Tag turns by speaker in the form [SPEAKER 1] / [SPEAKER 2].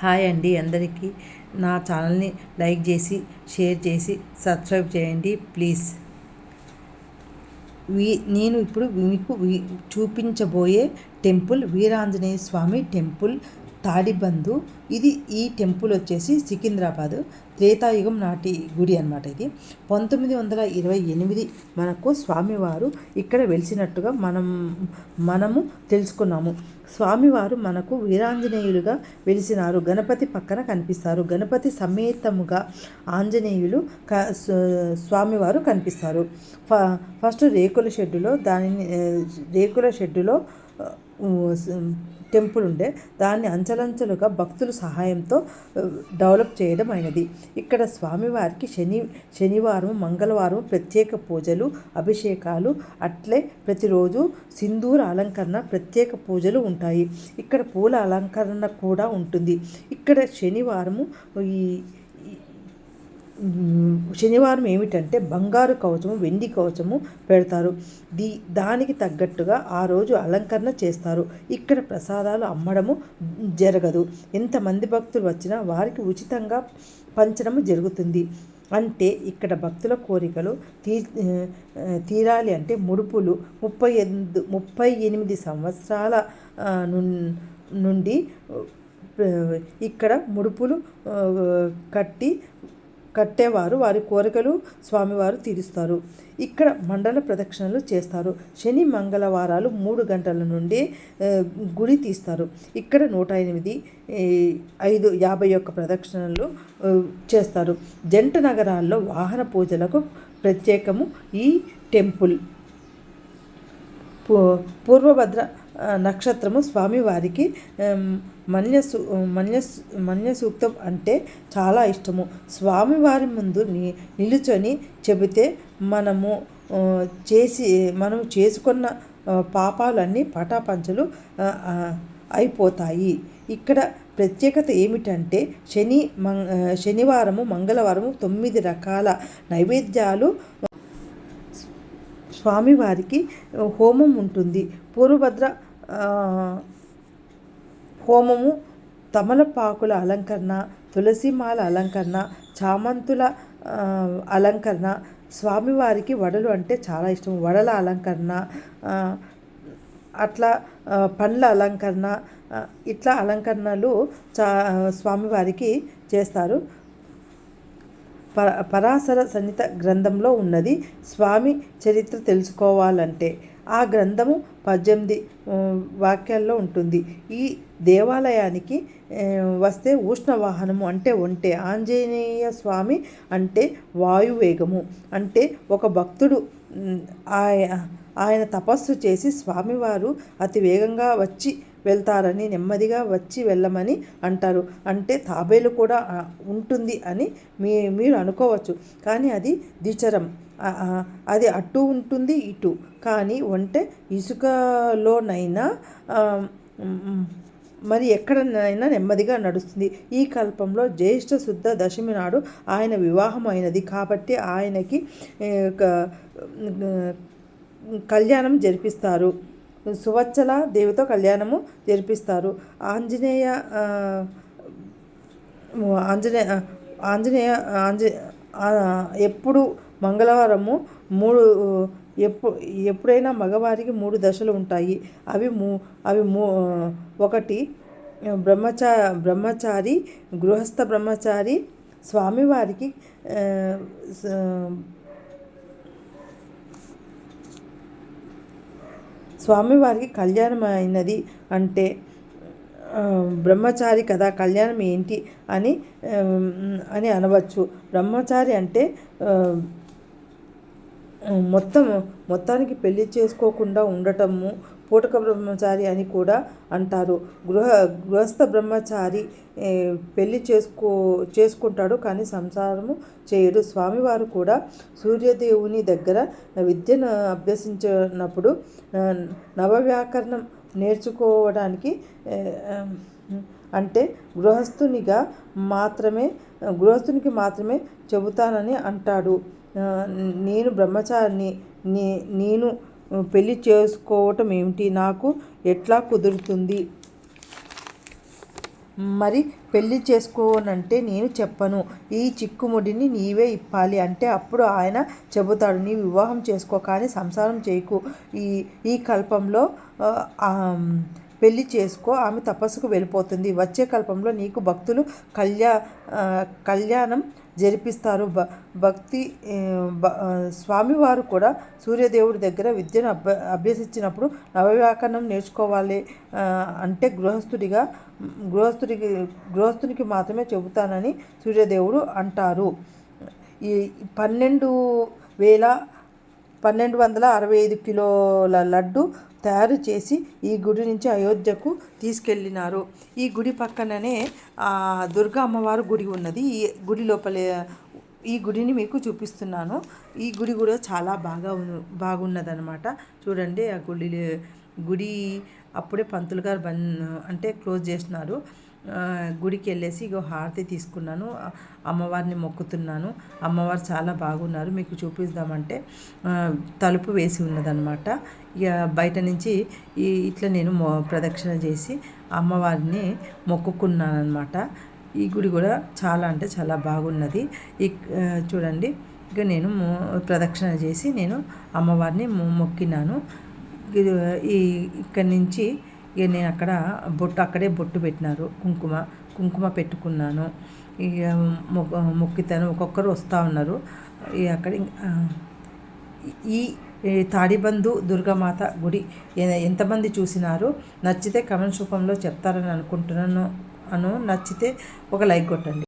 [SPEAKER 1] Hi అండి అందరికీ. నా ఛానల్ని లైక్ చేసి షేర్ చేసి సబ్స్క్రైబ్ చేయండి ప్లీజ్. నేను ఇప్పుడు మీకు చూపించబోయే టెంపుల్ వీరాంజనేయ స్వామి టెంపుల్ తాడిబందు. ఈ టెంపుల్ వచ్చేసి సికింద్రాబాద్ త్రేతాయుగం నాటి గుడి అన్నమాట. ఇది 1928 మనకు స్వామివారు ఇక్కడ వెలిసినట్టుగా మనము తెలుసుకున్నాము. స్వామివారు మనకు వీరాంజనేయులుగా వెలిసినారు. గణపతి పక్కన కనిపిస్తారు. గణపతి సమేతముగా ఆంజనేయులు స్వామివారు కనిపిస్తారు. ఫస్ట్ రేకుల షెడ్డులో టెంపుల్ ఉండే దాన్ని అంచెలంచెలుగా భక్తుల సహాయంతో డెవలప్ చేయడం అయినది. ఇక్కడ స్వామివారికి శనివారం మంగళవారం ప్రత్యేక పూజలు అభిషేకాలు, అట్లే ప్రతిరోజు సింధూర అలంకరణ ప్రత్యేక పూజలు ఉంటాయి. ఇక్కడ పూల అలంకరణ కూడా ఉంటుంది. ఇక్కడ శనివారం ఏమిటంటే బంగారు కవచము వెండి కవచము పెడతారు. దానికి తగ్గట్టుగా ఆ రోజు అలంకరణ చేస్తారు. ఇక్కడ ప్రసాదాలు అమ్మడము జరగదు. ఎంతమంది భక్తులు వచ్చినా వారికి ఉచితంగా పంచడము జరుగుతుంది. అంటే ఇక్కడ భక్తుల కోరికలు తీరాలి అంటే ముడుపులు 38 సంవత్సరాల నుండి ఇక్కడ ముడుపులు కట్టేవారు వారి కోరికలు స్వామివారు తీరుస్తారు. ఇక్కడ మండల ప్రదక్షిణలు చేస్తారు. శని మంగళవారాలు 3 గంటల నుండి గుడి తీస్తారు. ఇక్కడ 108 51 ప్రదక్షిణలు చేస్తారు. జంట నగరాల్లో వాహన పూజలకు ప్రత్యేకము ఈ టెంపుల్. పూర్వభద్ర నక్షత్రము స్వామివారికి మన్య సూక్తం అంటే చాలా ఇష్టము. స్వామివారి ముందు నిలుచొని చెబితే మనము చేసుకున్న పాపాలన్నీ పటాపంచలు అయిపోతాయి. ఇక్కడ ప్రత్యేకత ఏమిటంటే శనివారము మంగళవారము 9 రకాల నైవేద్యాలు స్వామివారికి హోమం ఉంటుంది. పూర్వభద్ర హోమము, తమలపాకుల అలంకరణ, తులసిమాల అలంకరణ, చామంతుల అలంకరణ. స్వామివారికి వడలు అంటే చాలా ఇష్టం. వడల అలంకరణ, అట్లా పండ్ల అలంకరణ, ఇట్లా అలంకరణలు స్వామివారికి చేస్తారు. పరాశర సంహిత గ్రంథంలో ఉన్నది. స్వామి చరిత్ర తెలుసుకోవాలంటే ఆ గ్రంథము 18 వాక్యాల్లో ఉంటుంది. ఈ దేవాలయానికి వస్తే ఉష్ణవాహనము అంటే ఒంటె, ఆంజనేయ స్వామి అంటే వాయువేగము. అంటే ఒక భక్తుడు ఆయన తపస్సు చేసి స్వామివారు అతి వేగంగా వచ్చి వెళ్తారని, నెమ్మదిగా వచ్చి వెళ్ళమని అంటారు. అంటే తాబేలు కూడా ఉంటుంది అని మీరు అనుకోవచ్చు. కానీ అది ద్విచరం. అది అటు ఉంటుంది ఇటు. కానీ ఒంటె ఇసుకలోనైనా మరి ఎక్కడనైనా నెమ్మదిగా నడుస్తుంది. ఈ కల్పంలో జ్యేష్ఠ శుద్ధ దశమి నాడు ఆయన వివాహం అయినది కాబట్టి ఆయనకి కళ్యాణం జరిపిస్తారు. సువత్సల దేవితో కళ్యాణము జరిపిస్తారు. ఎప్పుడు మంగళవారము ఎప్పుడైనా మగవారికి 3 దశలు ఉంటాయి. అవి 1 బ్రహ్మచారి, గృహస్థ బ్రహ్మచారి. స్వామివారికి కళ్యాణం అయినది అంటే బ్రహ్మచారి కదా, కళ్యాణం ఏంటి అని అనవచ్చు. బ్రహ్మచారి అంటే మొత్తానికి పెళ్లి చేసుకోకుండా ఉండటము పూటక బ్రహ్మచారి అని కూడా అంటారు. గృహస్థ బ్రహ్మచారి పెళ్లి చేసుకుంటాడు కానీ సంసారము చేయడు. స్వామివారు కూడా సూర్యదేవుని దగ్గర విద్యను అభ్యసించినప్పుడు నవవ్యాకరణం నేర్చుకోవడానికి అంటే గృహస్థునికి మాత్రమే చెబుతానని అంటాడు. నేను బ్రహ్మచారిని, నేను పెళ్లి చేసుకోవటం ఏమిటి, నాకు ఎట్లా కుదురుతుంది? మరి పెళ్లి చేసుకోనంటే నేను చెప్పను, ఈ చిక్కుముడిని నీవే ఇప్పాలి అంటే అప్పుడు ఆయన చెబుతాడు, నీ వివాహం చేసుకో కానీ సంసారం చేయకు, ఈ ఈ కల్పంలో పెళ్లి చేసుకో, ఆమె తపస్సుకు వెళ్ళిపోతుంది, వచ్చే కల్పంలో నీకు భక్తులు కళ్యాణం జరిపిస్తారు. భక్తి స్వామివారు కూడా సూర్యదేవుడి దగ్గర విద్యను అభ్యసించినప్పుడు నవవ్యాకరణం నేర్చుకోవాలి అంటే గృహస్థునికి మాత్రమే చెబుతానని సూర్యదేవుడు అంటారు. ఈ 1265 కిలోల లడ్డు తయారు చేసి ఈ గుడి నుంచి అయోధ్యకు తీసుకెళ్ళినారు. ఈ గుడి పక్కననే దుర్గా అమ్మవారు గుడి ఉన్నది. ఈ గుడి లోపలే ఈ గుడిని మీకు చూపిస్తున్నాను. ఈ గుడి కూడా చాలా బాగున్నదనమాట. చూడండి, ఆ గుడి అప్పుడే పంతులు గారు అంటే క్లోజ్ చేసినారు. గుడికి వెళ్ళేసి హారతి తీసుకున్నాను, అమ్మవారిని మొక్కుతున్నాను. అమ్మవారు చాలా బాగున్నారు, మీకు చూపిద్దామంటే తలుపు వేసి ఉన్నదన్నమాట. ఇక బయట నుంచి ఇట్లా నేను ప్రదక్షిణ చేసి అమ్మవారిని మొక్కుకున్నాను అనమాట. ఈ గుడి కూడా చాలా అంటే చాలా బాగున్నది. చూడండి, ఇక నేను ప్రదక్షిణ చేసి నేను అమ్మవారిని మొక్కినాను. ఇక్కడి నుంచి ఇక నేను అక్కడే బొట్టు పెట్టినారు, కుంకుమ పెట్టుకున్నాను. ఇక మొక్కితాను. ఒక్కొక్కరు వస్తూ ఉన్నారు. అక్కడ ఈ తాడిబంధు దుర్గామాత గుడి ఎంతమంది చూసినారు, నచ్చితే కమెంట్స్ రూపంలో చెప్తారని అనుకుంటున్నాను. నచ్చితే ఒక లైక్ కొట్టండి.